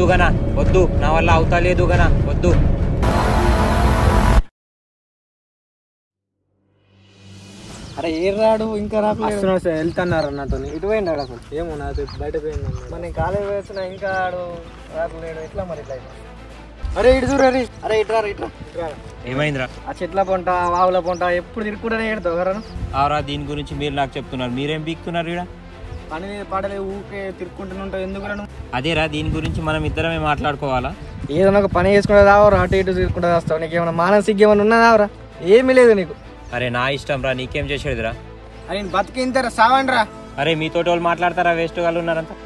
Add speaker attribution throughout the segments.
Speaker 1: వద్దు గనా వద్దు, నా వల్ల అవుతా లేదు గనా వద్దు.
Speaker 2: అరే ఏ రాడు ఇంకా రాలేదు.
Speaker 3: వెళ్తున్నారు నాతో.
Speaker 2: ఇటు పోయిండాడు అసలు.
Speaker 3: ఏమో నాతో బయట పోయింది.
Speaker 2: మరి నేను కాలేజ్ వచ్చినా ఇంకా ఆడు రాలేడు. ఎట్లా మరి ఇట్లా? అరే ఇటు చూడరి. అరే ఇట్రా ఇట్రా.
Speaker 1: ఏమైందిరా?
Speaker 2: ఆ చెట్ల పొంట ఆవుల పొంట ఎప్పుడు తిరుగుకుంటూనే ఏడుతావు కదా.
Speaker 1: ఆరా దీని గురించి మీరు నాకు చెప్తున్నారు, మీరేం పీకుతున్నారు ఇక్కడ?
Speaker 2: పని పాడలే ఊకే తిరుక్కుంటూనే ఉంటావు ఎందుకు?
Speaker 1: అదేరా దీని గురించి మనం ఇద్దరమే మాట్లాడుకోవాలా?
Speaker 2: ఏదైనా ఒక పని చేసుకుంటే రావరా, అటు ఇటు తిరుగుకుంటా వస్తావు. నీకు ఏమైనా మానసిక ఏమైనా ఉన్నదావరా? ఏమీ లేదు నీకు.
Speaker 1: అరే నా ఇష్టం రా, నీకేం చేసేదిరా?
Speaker 2: అరే బతికి ఇంతరా సావండి రా.
Speaker 1: అరే మీతోటి వాళ్ళు మాట్లాడతారా? వేస్ట్ వాళ్ళు ఉన్నారంతా.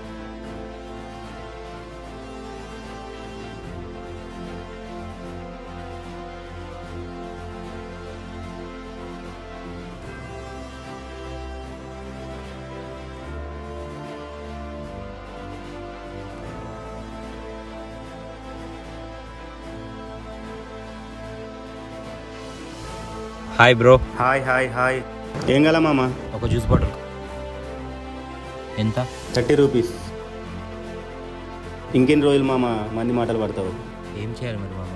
Speaker 1: Hi bro.
Speaker 4: Hi hi hi. ఏం గల మామ?
Speaker 1: ఒక జ్యూస్ బాటిల్ ఎంత?
Speaker 4: 30 రూపీస్. ఇంకెన్ని రోజులు మామ మంది మాటలు పడతావు?
Speaker 1: ఏం చేయాలి మరి మామ?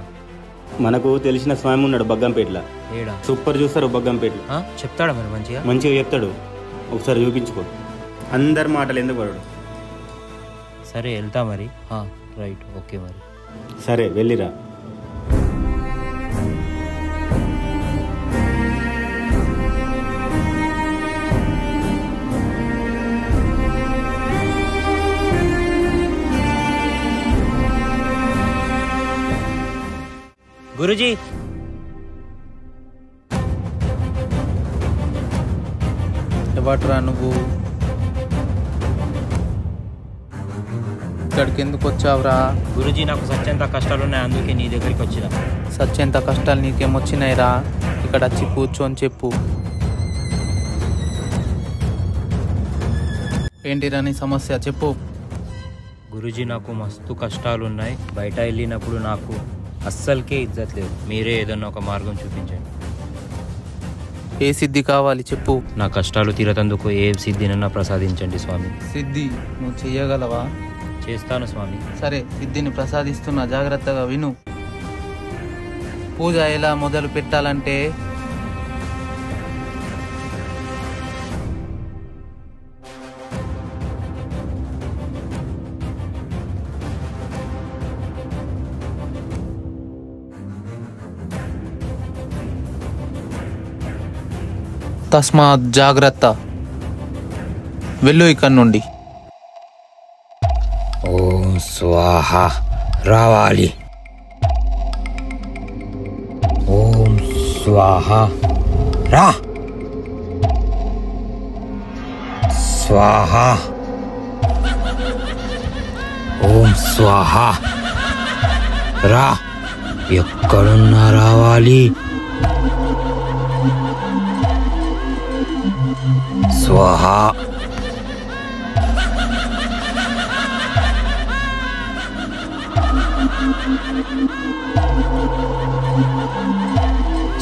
Speaker 4: మనకు తెలిసిన స్వామి ఉన్నాడు బగ్గంపేటలో.
Speaker 1: ఏడా?
Speaker 4: సూపర్ చూస్తారు బగ్గంపేటలో.
Speaker 1: చెప్తాడా మరి మంచిగా?
Speaker 4: మంచిగా చెప్తాడు, ఒకసారి చూపించుకో. అందరి మాటలు ఎందుకు పడడు?
Speaker 1: సరే వెళ్తా మరి. రైట్ ఓకే మరి.
Speaker 4: సరే వెళ్ళిరా.
Speaker 1: గురుజీ
Speaker 3: ఎవట్రా నువ్వు? ఇక్కడికి ఎందుకు వచ్చావురా?
Speaker 1: గురుజీ నాకు సత్యంత కష్టాలు ఉన్నాయి, అందుకే నీ దగ్గరికి వచ్చిన.
Speaker 3: సత్యంత కష్టాలు నీకేమొచ్చినాయిరా? ఇక్కడ వచ్చి కూర్చొని చెప్పు. ఏంటిరా నీ సమస్య? చెప్పు.
Speaker 1: గురుజీ నాకు మస్తు కష్టాలు ఉన్నాయి, బయట వెళ్ళినప్పుడు నాకు అస్సలకే ఇజ్జత్ లేదు. మీరే ఏదన్నా ఒక మార్గం చూపించండి.
Speaker 3: ఏ సిద్ధి కావాలి చెప్పు.
Speaker 1: నా కష్టాలు తీరతందుకు ఏ సిద్ధినన్నా ప్రసాదించండి స్వామి.
Speaker 3: సిద్ధి నువ్వు చెయ్యగలవా?
Speaker 1: చేస్తాను స్వామి.
Speaker 3: సరే సిద్ధిని ప్రసాదిస్తున్నా, జాగ్రత్తగా విను. పూజ ఎలా మొదలు పెట్టాలంటే తస్మాత్ జాగ్రత్త, వెళ్ళు ఇక్కడి నుండి.
Speaker 1: ఓం స్వాహ రావాలి. ఓం స్వాహ రా. స్వాహ. ఓం స్వాహ రా. ఎక్కడున్నా రావాలి. స్వాహ.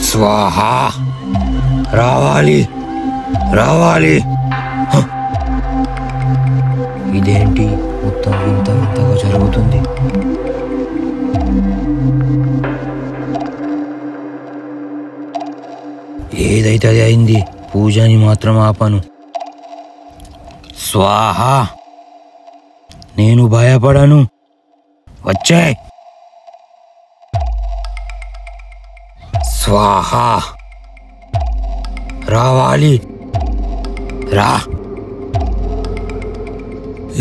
Speaker 1: స్వాహ రావాలి రావాలి. ఇదేంటి మొత్తం వింత వింతగా జరుగుతుంది? ఏదైతే అది అయింది, పూజని మాత్రం ఆపను. స్వాహ. నేను భయపడను, వచ్చే. స్వాహ రావాలి రా.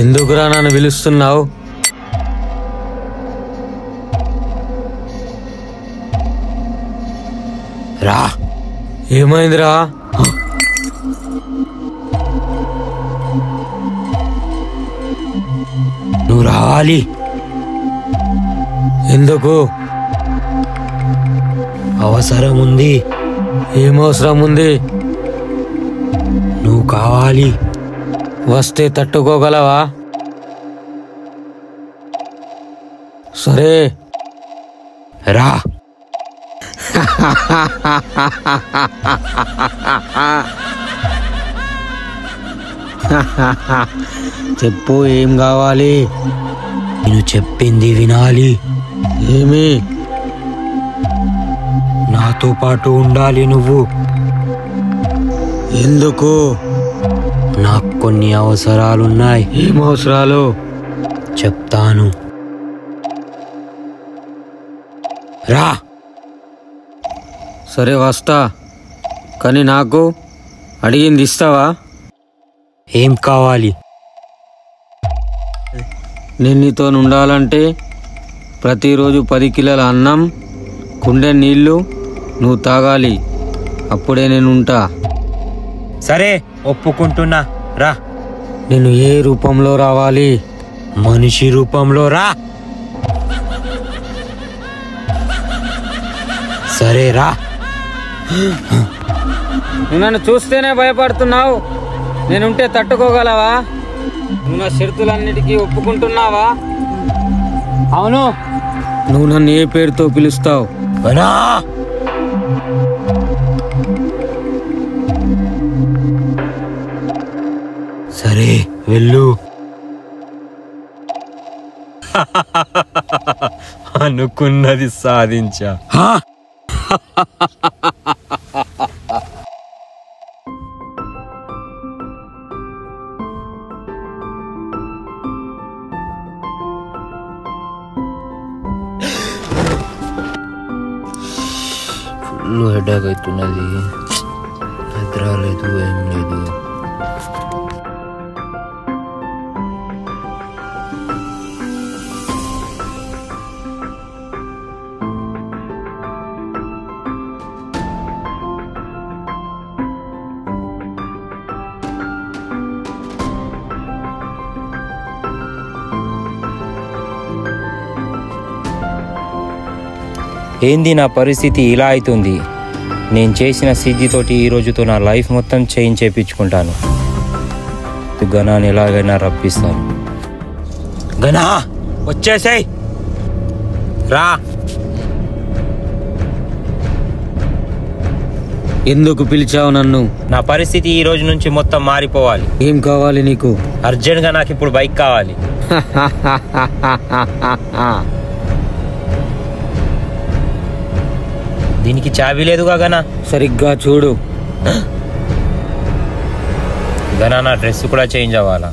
Speaker 5: ఎందుకురా నన్ను పిలుస్తున్నావు?
Speaker 1: రా.
Speaker 5: ఏమైందిరా?
Speaker 1: నువ్వు రావాలి.
Speaker 5: ఎందుకు?
Speaker 1: అవసరం ఉంది.
Speaker 5: ఏం అవసరం ఉంది?
Speaker 1: నువ్వు కావాలి.
Speaker 5: వస్తే తట్టుకోగలవా? సరే
Speaker 1: రా.
Speaker 5: చెప్పు, ఏం కావాలి? నేను చెప్పింది వినాలి. ఏమి? నాతో పాటు ఉండాలి నువ్వు. ఎందుకు? నాకు కొన్ని అవసరాలున్నాయి. ఏం అవసరాలు? చెప్తాను, రా. సరే వస్తా, కానీ నాకు అడిగింది ఇస్తావా? ఏం కావాలి? నేను నీతో ఉండాలంటే ప్రతిరోజు 10 కిలోల అన్నం, కుండె నీళ్ళు నువ్వు తాగాలి. అప్పుడే నేను ఉంటా.
Speaker 1: సరే ఒప్పుకుంటున్నా, రా.
Speaker 5: నేను ఏ రూపంలో రావాలి? మనిషి రూపంలో రా. సరే రా.
Speaker 3: నువ్వు నన్ను చూస్తేనే భయపడుతున్నావు. నేనుంటే తట్టుకోగలవా? నువ్వు నా షరతులన్నిటికీ ఒప్పుకుంటున్నావా?
Speaker 5: అవును. నువ్వు నన్ను ఏ పేరుతో పిలుస్తావు?
Speaker 1: బనా.
Speaker 5: సరే వెళ్ళు.
Speaker 1: అనుకున్నది సాధించా.
Speaker 5: ఫుల్ హెడేక్ అవుతున్నది. నిద్ర లేదు, ఏం లేదు.
Speaker 1: ఏంది నా పరిస్థితి ఇలా అవుతుంది? నేను చేసిన సిద్ధితోటి ఈ రోజుతో నా లైఫ్ మొత్తం చేంజ్ చేయించుకుంటాను. గణాన్ని ఎలాగైనా రప్పిస్తాను. గణా వచ్చేసాయి, రా.
Speaker 5: ఎందుకు పిలిచావు నన్ను?
Speaker 1: నా పరిస్థితి ఈ రోజు నుంచి మొత్తం మారిపోవాలి.
Speaker 5: ఏం కావాలి నీకు?
Speaker 1: అర్జెంట్గా నాకు ఇప్పుడు బైక్ కావాలి. దీనికి చాబీ లేదుగా గనా?
Speaker 5: సరిగ్గా చూడు.
Speaker 1: గనా నా డ్రెస్ కూడా చేంజ్ అవ్వాలా?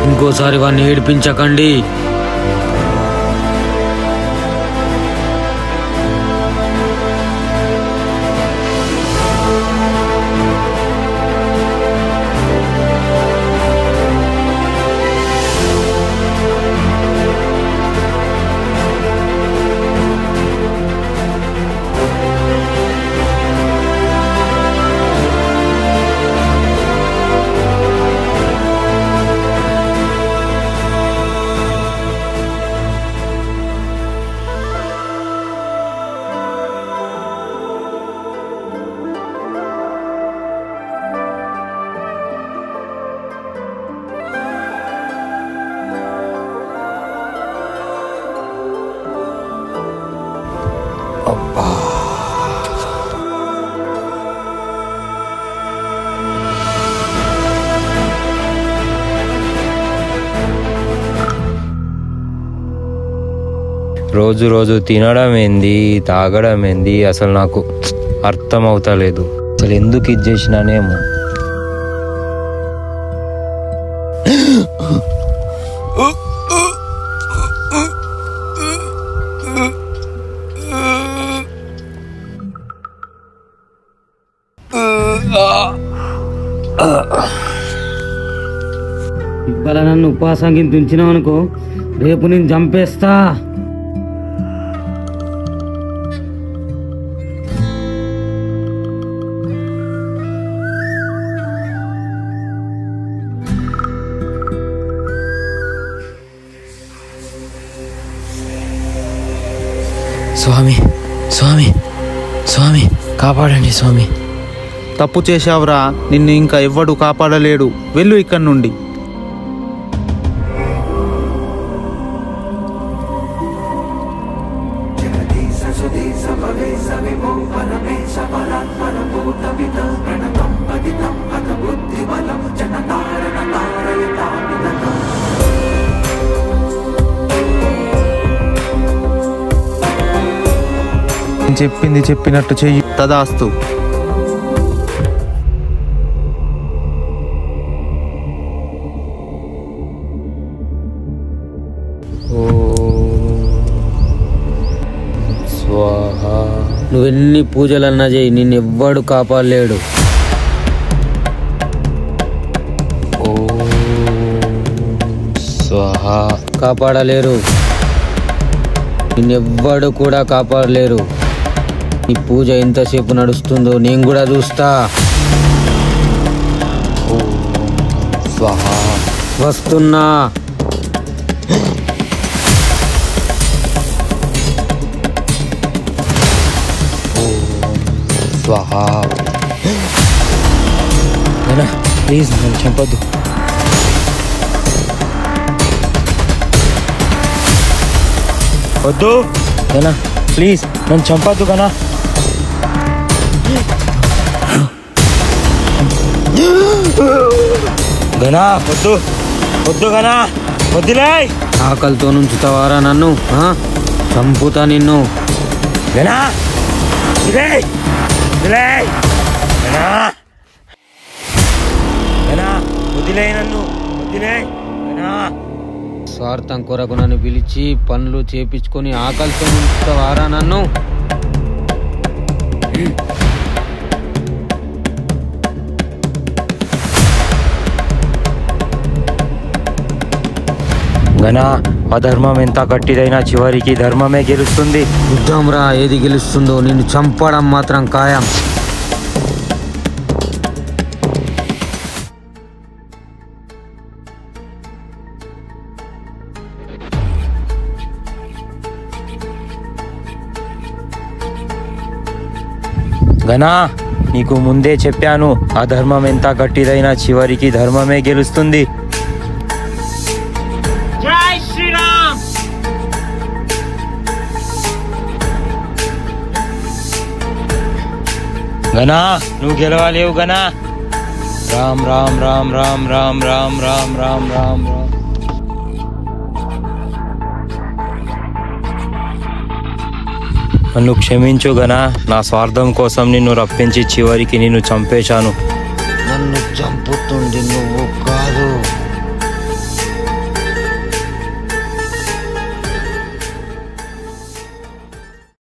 Speaker 5: ఇంకోసారి వాడిని ఏడిపించకండి.
Speaker 1: రోజు రోజు తినడం ఏంది, తాగడం ఏంది, అసలు నాకు అర్థం అవుతలేదు. అసలు ఎందుకు ఇది చేసినానేమో.
Speaker 5: ఇవాళ నన్ను ఉపవాసానికి తుంచినావు అనుకో, రేపు నేను చంపేస్తా.
Speaker 1: స్వామి స్వామి స్వామి కాపాడండి స్వామి.
Speaker 3: తప్పు చేశావురా, నిన్ను ఇంకా ఎవ్వడు కాపాడలేడు. వెళ్ళు ఇక్కడి నుండి. చెప్పింది చెప్పినట్టు చెయ్యి. తదాస్తు.
Speaker 5: నువ్వెన్ని పూజలన్నా చేయి, నిన్నెవ్వడు కాపాడలేడు.
Speaker 1: స్వాహా.
Speaker 5: కాపాడలేరు, నిన్నెవ్వడు కూడా కాపాడలేరు. ఈ పూజ ఎంతసేపు నడుస్తుందో నేను కూడా చూస్తా.
Speaker 1: స్వాహా.
Speaker 5: వస్తున్నా.
Speaker 1: స్వాహా. ప్లీజ్ నన్ను చంపొద్దు. వద్దు గనా, ప్లీజ్ నన్ను చంపొద్దు గనా. గనా వద్దు వద్దు గనా, వద్దులే.
Speaker 5: ఆకలితో నుంచుతావారా నన్ను? చంపుతా నిన్ను.
Speaker 1: గనా వద్దులే, వద్దులే గనా, గనా వదిలే నన్ను, వదిలే గనా.
Speaker 5: స్వార్థం కొరకు నన్ను పిలిచి పనులు చేపించుకొని ఆకలితో ఉంచుతావారా నన్ను?
Speaker 1: గనా అధర్మం ఎంత గట్టిదైనా చివరికి ధర్మమే గెలుస్తుంది.
Speaker 5: యుద్ధం రా, ఏది గెలుస్తుందో. నిన్ను చంపడం మాత్రం ఖాయం.
Speaker 1: గనా నీకు ముందే చెప్పాను, అధర్మం ఎంత గట్టిదైనా చివరికి ధర్మమే గెలుస్తుంది. జై శ్రీరామ్. గనా నువ్వు గెలవలేవు గనా. రామ్ రామ్ రామ్ రామ్ రామ్ రామ్ రామ్ రామ్ రామ్ రామ్. నన్ను క్షమించు గనా, నా స్వార్థం కోసం నిన్ను రప్పించి చివరికి నిన్ను చంపేశాను.